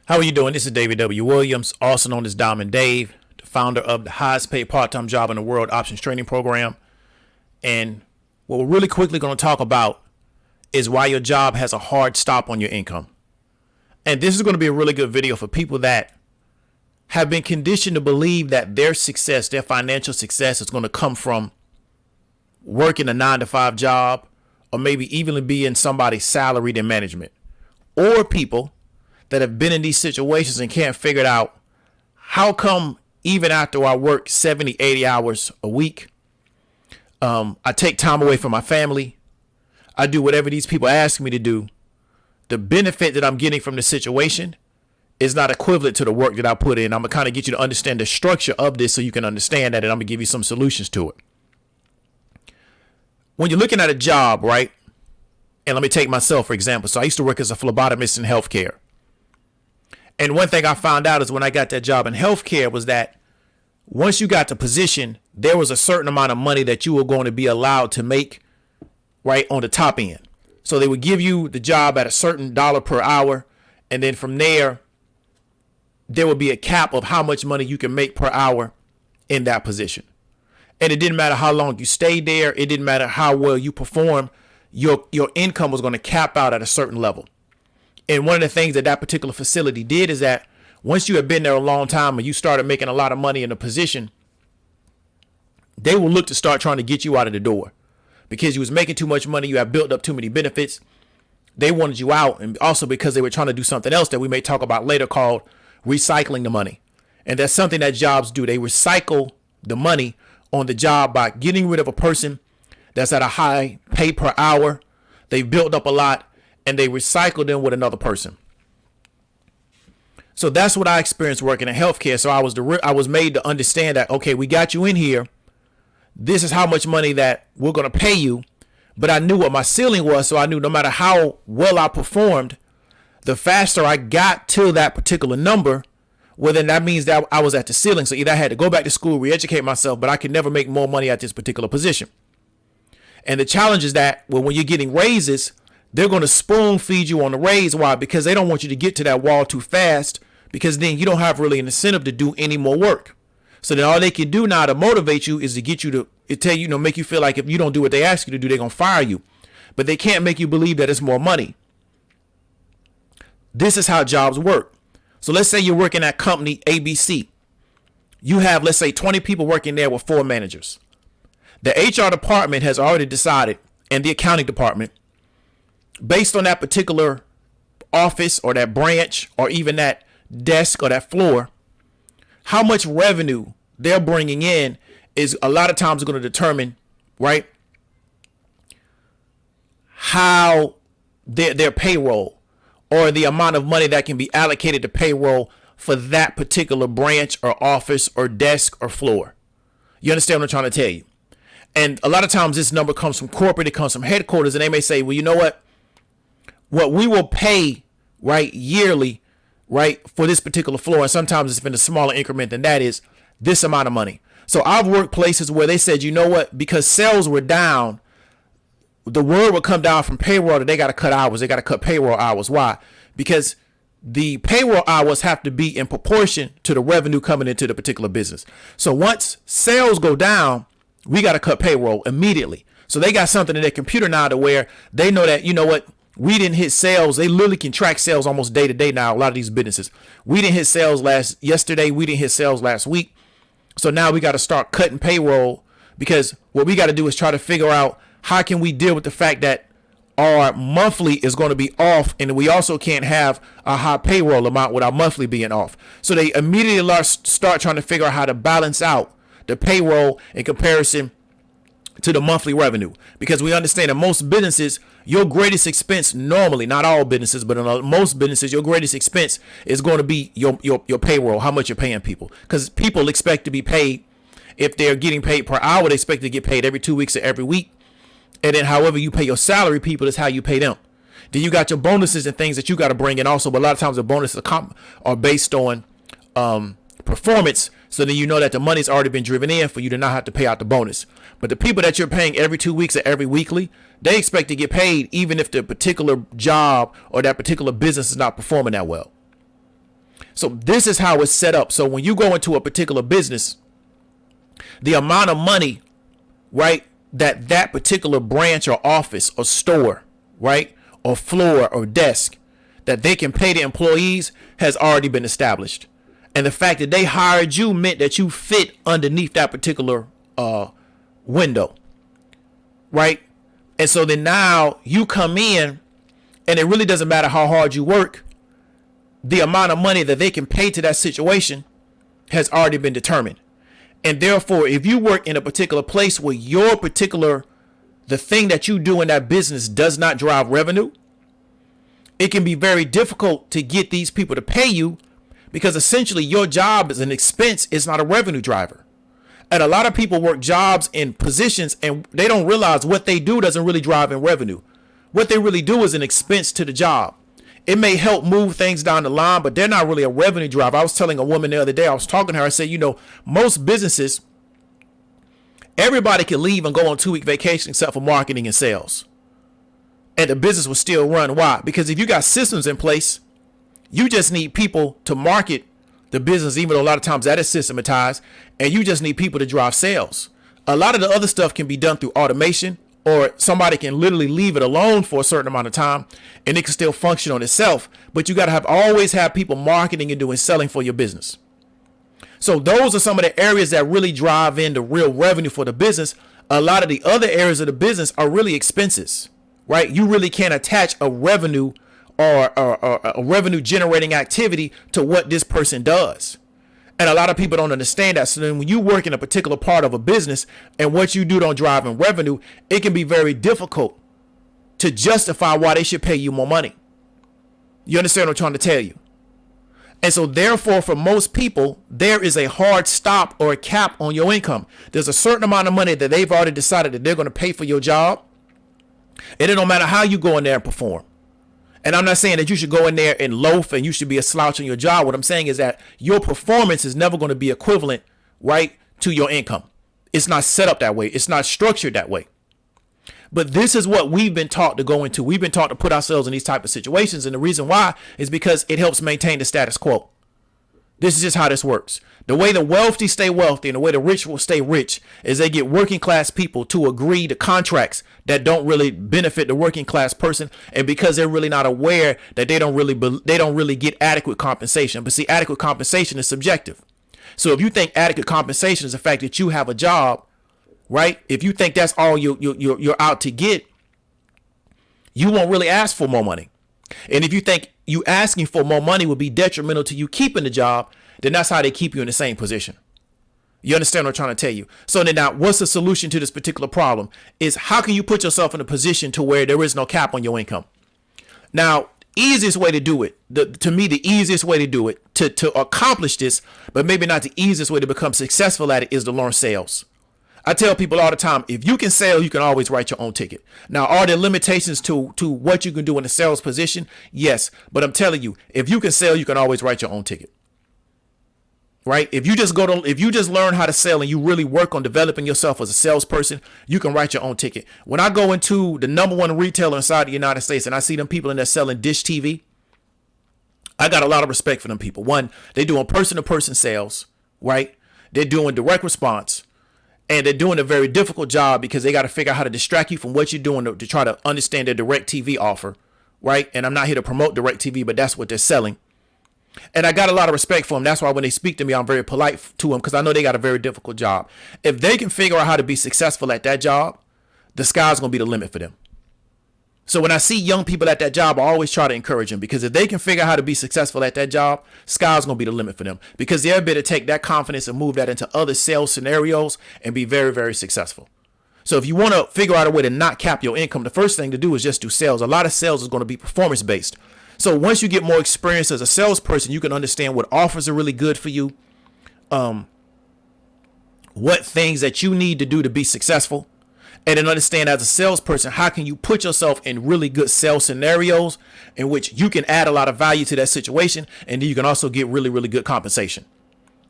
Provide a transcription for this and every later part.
How are you doing? This is David W. Williams, also known as Diamond Dave, the founder of the highest paid part-time job in the world, options trading program. And what we're really quickly going to talk about is why your job has a hard stop on your income. And this is going to be a really good video for people that have been conditioned to believe that their success, their financial success, is going to come from working a 9-to-5 job, or maybe even being somebody's salaried in management, or people that have been in these situations and can't figure it out. How come even after I work 70, 80 hours a week, I take time away from my family, I do whatever these people ask me to do, the benefit that I'm getting from the situation is not equivalent to the work that I put in. I'm gonna kind of get you to understand the structure of this so you can understand that, and I'm gonna give you some solutions to it. When you're looking at a job, right? And let me take myself, for example. So I used to work as a phlebotomist in healthcare. And one thing I found out is when I got that job in healthcare was that once you got the position, there was a certain amount of money that you were going to be allowed to make right on the top end. So they would give you the job at a certain dollar per hour. And then from there would be a cap of how much money you can make per hour in that position. And it didn't matter how long you stayed there. It didn't matter how well you performed. Your income was going to cap out at a certain level. And one of the things that particular facility did is that once you had been there a long time and you started making a lot of money in a position, they will look to start trying to get you out of the door because you was making too much money. You have built up too many benefits. They wanted you out. And also because they were trying to do something else that we may talk about later called recycling the money. And that's something that jobs do. They recycle the money on the job by getting rid of a person that's at a high pay per hour. They've built up a lot, and they recycle them with another person. So that's what I experienced working in healthcare. So I was made to understand that, okay, we got you in here. This is how much money that we're going to pay you. But I knew what my ceiling was. So I knew no matter how well I performed, the faster I got to that particular number, well, then that means that I was at the ceiling. So either I had to go back to school, re-educate myself, but I could never make more money at this particular position. And the challenge is that when you're getting raises, they're going to spoon feed you on the raise. Why? Because they don't want you to get to that wall too fast, because then you don't have really an incentive to do any more work. So then all they can do now to motivate you is to get you to tell you, make you feel like if you don't do what they ask you to do, they're going to fire you. But they can't make you believe that it's more money. This is how jobs work. So let's say you're working at company ABC. You have, let's say, 20 people working there with 4 managers. The HR department has already decided, and the accounting department, based on that particular office or that branch or even that desk or that floor, how much revenue they're bringing in is a lot of times going to determine, right, how their payroll or the amount of money that can be allocated to payroll for that particular branch or office or desk or floor. You understand what I'm trying to tell you? And a lot of times this number comes from corporate, it comes from headquarters, and they may say, well, you know what we will pay, right, yearly, right, for this particular floor, and sometimes it's in a smaller increment than that, is this amount of money. So I've worked places where they said, you know what, because sales were down, the word would come down from payroll that they got to cut hours. They got to cut payroll hours. Why? Because the payroll hours have to be in proportion to the revenue coming into the particular business. So once sales go down, we got to cut payroll immediately. So they got something in their computer now to where they know that, you know what, we didn't hit sales. They literally can track sales almost day to day now. A lot of these businesses, we didn't hit sales yesterday. We didn't hit sales last week. So now we got to start cutting payroll, because what we got to do is try to figure out how can we deal with the fact that our monthly is going to be off, and we also can't have a high payroll amount with our monthly being off. So they immediately start trying to figure out how to balance out the payroll in comparison to the monthly revenue, because we understand that most businesses, your greatest expense normally, not all businesses, but in most businesses, your greatest expense is going to be your payroll, how much you're paying people, because people expect to be paid. If they're getting paid per hour, they expect to get paid every 2 weeks or every week. And then however you pay your salary people is how you pay them. Then you got your bonuses and things that you got to bring in also, but a lot of times the bonuses are based on performance. So then you know that the money's already been driven in for you to not have to pay out the bonus. But the people that you're paying every 2 weeks or every weekly, they expect to get paid even if the particular job or that particular business is not performing that well. So this is how it's set up. So when you go into a particular business, the amount of money, right, that particular branch or office or store, right, or floor or desk that they can pay the employees has already been established. And the fact that they hired you meant that you fit underneath that particular window, right? And so then now you come in, and it really doesn't matter how hard you work. The amount of money that they can pay to that situation has already been determined. And therefore, if you work in a particular place where the thing that you do in that business does not drive revenue, it can be very difficult to get these people to pay you, because essentially your job is an expense. It's not a revenue driver. And a lot of people work jobs in positions and they don't realize what they do doesn't really drive in revenue. What they really do is an expense to the job. It may help move things down the line, but they're not really a revenue driver. I was telling a woman the other day, I was talking to her, I said, most businesses, everybody can leave and go on 2-week vacation except for marketing and sales. And the business will still run. Why? Because if you got systems in place, you just need people to market the business, even though a lot of times that is systematized, and you just need people to drive sales. A lot of the other stuff can be done through automation, or somebody can literally leave it alone for a certain amount of time and it can still function on itself. But you got to always have people marketing and doing selling for your business. So those are some of the areas that really drive in the real revenue for the business. A lot of the other areas of the business are really expenses, right? You really can't attach a revenue or a revenue generating activity to what this person does. And a lot of people don't understand that. So then when you work in a particular part of a business and what you do don't drive in revenue, it can be very difficult to justify why they should pay you more money. You understand what I'm trying to tell you? And so therefore, for most people, there is a hard stop or a cap on your income. There's a certain amount of money that they've already decided that they're going to pay for your job. And it don't matter how you go in there and perform. And I'm not saying that you should go in there and loaf and you should be a slouch on your job. What I'm saying is that your performance is never going to be equivalent, right, to your income. It's not set up that way. It's not structured that way. But this is what we've been taught to go into. We've been taught to put ourselves in these type of situations. And the reason why is because it helps maintain the status quo. This is just how this works. The way the wealthy stay wealthy and the way the rich will stay rich is they get working class people to agree to contracts that don't really benefit the working class person. And because they're really not aware that they don't really get adequate compensation. But see, adequate compensation is subjective. So if you think adequate compensation is the fact that you have a job, right? If you think that's all you're out to get, you won't really ask for more money. And if you think you asking for more money would be detrimental to you keeping the job, then that's how they keep you in the same position. You understand what I'm trying to tell you? So then now, what's the solution to this particular problem is how can you put yourself in a position to where there is no cap on your income? Now, easiest way to do it, to me, the easiest way to do it, to accomplish this, but maybe not the easiest way to become successful at it, is to learn sales. I tell people all the time, if you can sell, you can always write your own ticket. Now, are there limitations to what you can do in a sales position? Yes. But I'm telling you, if you can sell, you can always write your own ticket. Right? If you just learn how to sell and you really work on developing yourself as a salesperson, you can write your own ticket. When I go into the #1 retailer inside the United States and I see them people in there selling dish TV, I got a lot of respect for them people. One, they're doing person-to-person sales, right? They're doing direct response. And they're doing a very difficult job because they got to figure out how to distract you from what you're doing to try to understand their direct TV offer, right? And I'm not here to promote direct TV, but that's what they're selling. And I got a lot of respect for them. That's why when they speak to me, I'm very polite to them because I know they got a very difficult job. If they can figure out how to be successful at that job, the sky's going to be the limit for them. So when I see young people at that job, I always try to encourage them because if they can figure out how to be successful at that job, sky's going to be the limit for them because they're able to take that confidence and move that into other sales scenarios and be very, very successful. So if you want to figure out a way to not cap your income, the first thing to do is just do sales. A lot of sales is going to be performance based. So once you get more experience as a salesperson, you can understand what offers are really good for you, what things that you need to do to be successful. And then understand as a salesperson, how can you put yourself in really good sales scenarios in which you can add a lot of value to that situation. And then you can also get really, really good compensation.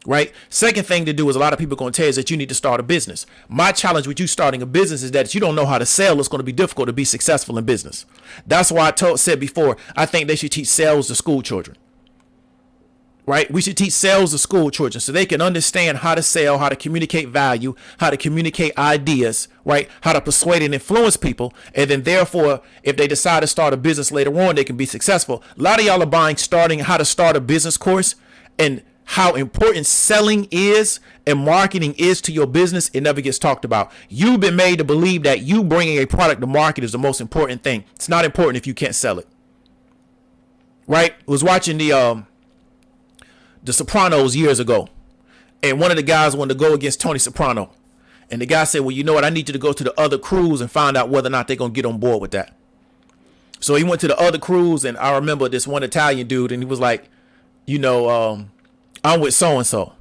Right. Second thing to do is a lot of people are going to tell you is that you need to start a business. My challenge with you starting a business is that if you don't know how to sell, it's going to be difficult to be successful in business. That's why I said before, I think they should teach sales to school children. right? We should teach sales to school children so they can understand how to sell, how to communicate value, how to communicate ideas, right? How to persuade and influence people. And then therefore, if they decide to start a business later on, they can be successful. A lot of y'all are buying starting how to start a business course, and how important selling is and marketing is to your business. It never gets talked about. You've been made to believe that you bringing a product to market is the most important thing. It's not important if you can't sell it. Right? I was watching the Sopranos years ago, and one of the guys wanted to go against Tony Soprano, and the guy said, well, you know what, I need you to go to the other cruise and find out whether or not they're gonna get on board with that. So he went to the other cruise, and I remember this one Italian dude, and he was like, I'm with so and so,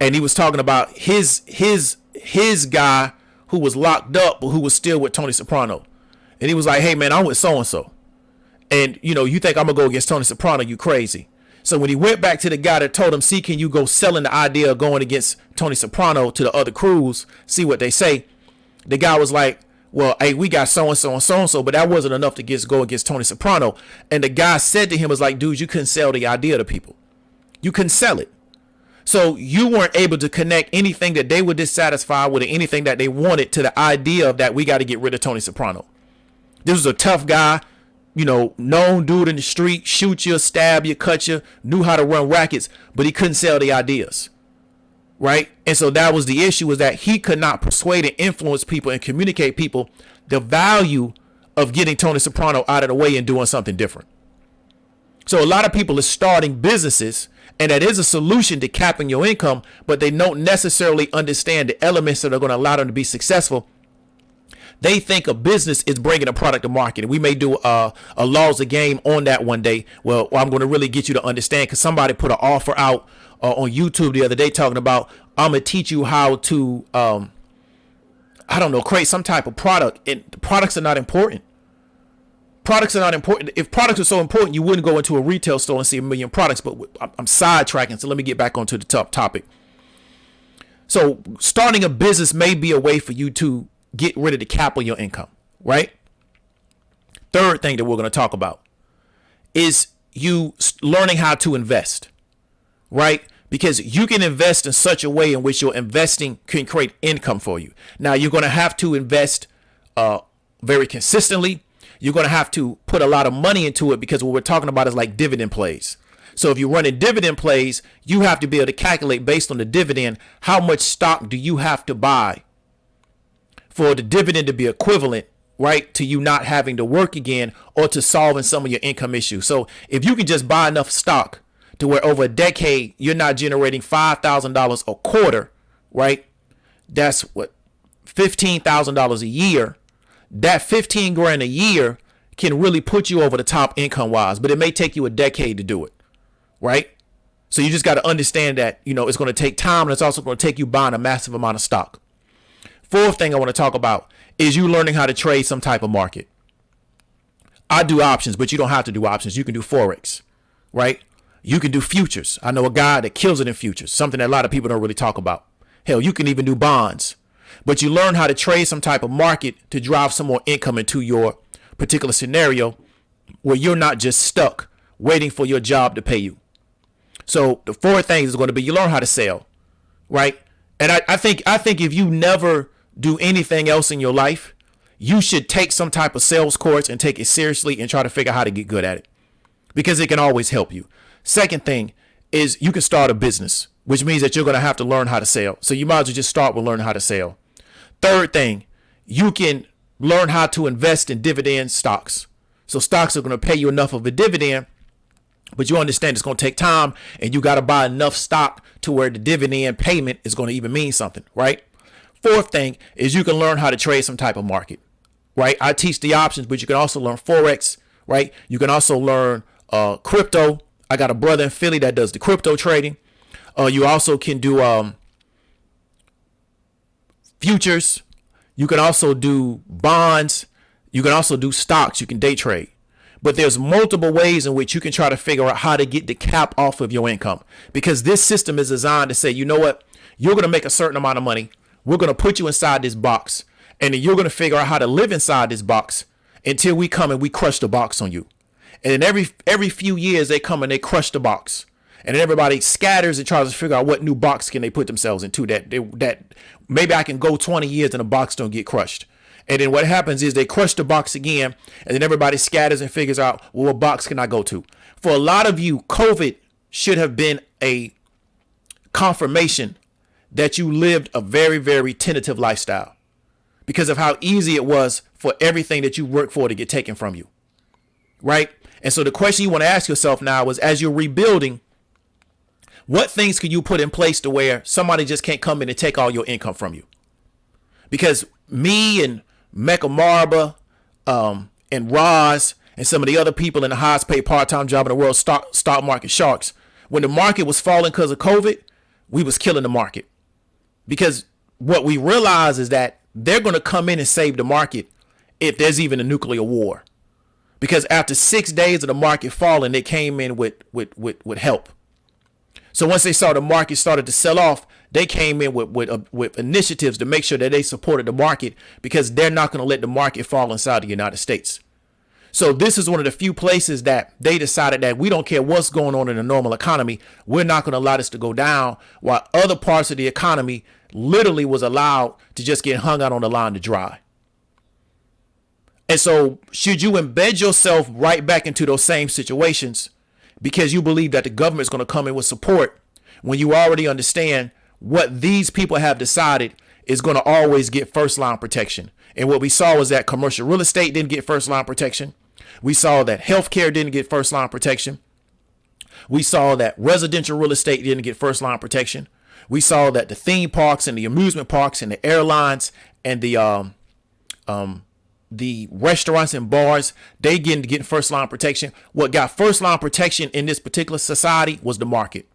and he was talking about his guy who was locked up but who was still with Tony Soprano, and he was like, hey man, I'm with so and so, and you think I'm gonna go against Tony Soprano? You crazy. So when he went back to the guy that told him, see, can you go selling the idea of going against Tony Soprano to the other crews, see what they say, the guy was like, well, hey, we got so and so and so and so, but that wasn't enough to go against Tony Soprano. And the guy said to him, was like, dude, you couldn't sell the idea to people. You couldn't sell it. So you weren't able to connect anything that they were dissatisfied with or anything that they wanted to the idea of that we got to get rid of Tony Soprano. This was a tough guy, known dude in the street, shoot you, stab you, cut you, knew how to run rackets, but he couldn't sell the ideas. Right. And so that was the issue, was that he could not persuade and influence people and communicate people the value of getting Tony Soprano out of the way and doing something different. So a lot of people are starting businesses, and that is a solution to capping your income, but they don't necessarily understand the elements that are going to allow them to be successful. They think a business is bringing a product to market. And we may do a laws of game on that one day. Well, I'm going to really get you to understand, because somebody put an offer out on YouTube the other day talking about, I'm going to teach you how to, create some type of product. And the products are not important. Products are not important. If products are so important, you wouldn't go into a retail store and see a million products. But I'm sidetracking, so let me get back onto the top topic. So starting a business may be a way for you to get rid of the cap on your income, right? Third thing that we're going to talk about is you learning how to invest, right? Because you can invest in such a way in which your investing can create income for you. Now, you're going to have to invest very consistently. You're going to have to put a lot of money into it, because what we're talking about is like dividend plays. So if you're running dividend plays, you have to be able to calculate based on the dividend, how much stock do you have to buy for the dividend to be equivalent, right, to you not having to work again or to solving some of your income issues. So if you can just buy enough stock to where over a decade you're not generating $5,000 a quarter, right? That's what, $15,000 a year. That 15 grand a year can really put you over the top income wise, but it may take you a decade to do it, right? So you just got to understand that, it's going to take time, and it's also going to take you buying a massive amount of stock. Fourth thing I want to talk about is you learning how to trade some type of market. I do options, but you don't have to do options. You can do Forex, right? You can do futures. I know a guy that kills it in futures, something that a lot of people don't really talk about. Hell, you can even do bonds, but you learn how to trade some type of market to drive some more income into your particular scenario where you're not just stuck waiting for your job to pay you. So the four things is going to be, you learn how to sell, right? And I think if you never do anything else in your life, you should take some type of sales course and take it seriously and try to figure out how to get good at it, because it can always help you. Second thing is you can start a business, which means that you're going to have to learn how to sell. So you might as well just start with learning how to sell. Third thing, you can learn how to invest in dividend stocks. So stocks are going to pay you enough of a dividend, but you understand it's going to take time, and you got to buy enough stock to where the dividend payment is going to even mean something, right? Fourth thing is you can learn how to trade some type of market, right? I teach the options, but you can also learn Forex, right? You can also learn crypto. I got a brother in Philly that does the crypto trading. You also can do futures. You can also do bonds. You can also do stocks. You can day trade. But there's multiple ways in which you can try to figure out how to get the cap off of your income, because this system is designed to say, you know what, you're going to make a certain amount of money. We're going to put you inside this box, and then you're going to figure out how to live inside this box until we come and we crush the box on you. And then every few years they come and they crush the box. And then everybody scatters and tries to figure out what new box can they put themselves into that maybe I can go 20 years and the box don't get crushed. And then what happens is they crush the box again, and then everybody scatters and figures out, well, what box can I go to? For a lot of you, COVID should have been a confirmation that you lived a very, very tentative lifestyle because of how easy it was for everything that you worked for to get taken from you, right? And so the question you want to ask yourself now is, as you're rebuilding, what things can you put in place to where somebody just can't come in and take all your income from you? Because me and Mecca Marba and Roz and some of the other people in the highest paid part-time job in the world, stock market sharks, when the market was falling because of COVID, we was killing the market. Because what we realize is that they're going to come in and save the market if there's even a nuclear war. Because after 6 days of the market falling, they came in with help. So once they saw the market started to sell off, they came in with initiatives to make sure that they supported the market, because they're not going to let the market fall inside the United States. So this is one of the few places that they decided that we don't care what's going on in the normal economy. We're not going to allow this to go down, while other parts of the economy literally was allowed to just get hung out on the line to dry. And so should you embed yourself right back into those same situations because you believe that the government is going to come in with support when you already understand what these people have decided is going to always get first line protection? And what we saw was that commercial real estate didn't get first line protection. We saw that healthcare didn't get first line protection. We saw that residential real estate didn't get first line protection. We saw that the theme parks and the amusement parks and the airlines and the restaurants and bars, they getting first line protection. What got first line protection in this particular society was the market.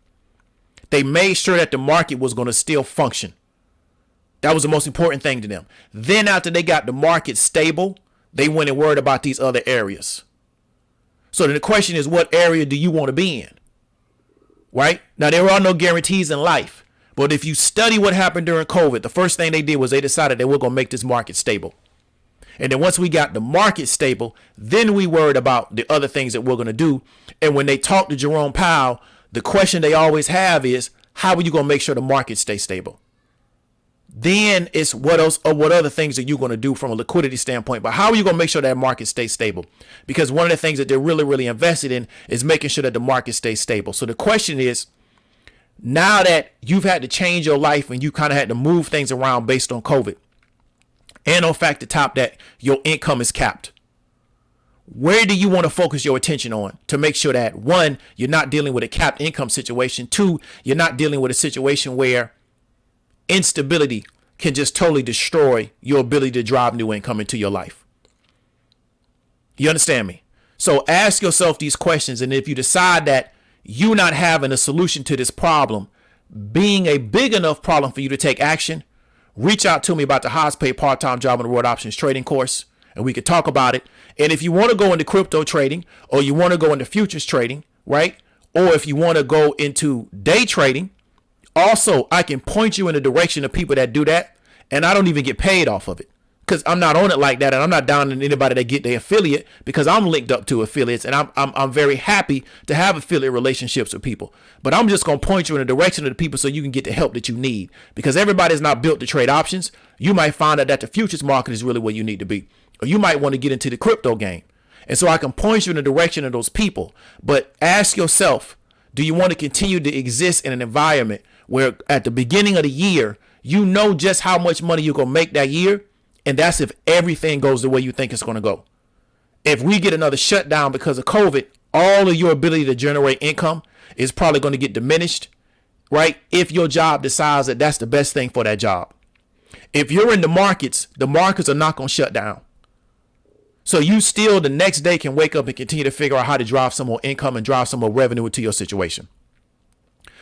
They made sure that the market was going to still function. That was the most important thing to them. Then after they got the market stable, they went and worried about these other areas. So then the question is, what area do you want to be in? Right? Now, there are no guarantees in life. But if you study what happened during COVID, the first thing they did was they decided that we're going to make this market stable. And then once we got the market stable, then we worried about the other things that we're going to do. And when they talk to Jerome Powell, the question they always have is, how are you going to make sure the market stays stable? Then it's what else or what other things are you going to do from a liquidity standpoint? But how are you going to make sure that market stays stable? Because one of the things that they're really, really invested in is making sure that the market stays stable. So the question is, now that you've had to change your life and you kind of had to move things around based on COVID, and on fact the top that your income is capped, where do you want to focus your attention on to make sure that, one, you're not dealing with a capped income situation, two, you're not dealing with a situation where instability can just totally destroy your ability to drive new income into your life? You understand me? So ask yourself these questions. And if you decide that you not having a solution to this problem being a big enough problem for you to take action, reach out to me about the highest paid part-time job in the world options trading course, and we could talk about it. And if you want to go into crypto trading, or you want to go into futures trading, right? Or if you want to go into day trading, also, I can point you in the direction of people that do that, and I don't even get paid off of it because I'm not on it like that, and I'm not down on anybody that get their affiliate because I'm linked up to affiliates, and I'm very happy to have affiliate relationships with people. But I'm just going to point you in the direction of the people so you can get the help that you need, because everybody's not built to trade options. You might find out that the futures market is really where you need to be, or you might want to get into the crypto game. And so I can point you in the direction of those people. But ask yourself, do you want to continue to exist in an environment where at the beginning of the year, you know just how much money you're going to make that year? And that's if everything goes the way you think it's going to go. If we get another shutdown because of COVID, all of your ability to generate income is probably going to get diminished, right? If your job decides that that's the best thing for that job. If you're in the markets are not going to shut down. So you still the next day can wake up and continue to figure out how to drive some more income and drive some more revenue into your situation.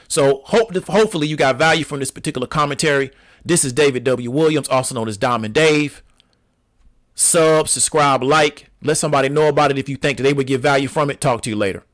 So hopefully you got value from this particular commentary. This is David W. Williams, also known as Diamond Dave. Subscribe, like, let somebody know about it if you think that they would get value from it. Talk to you later.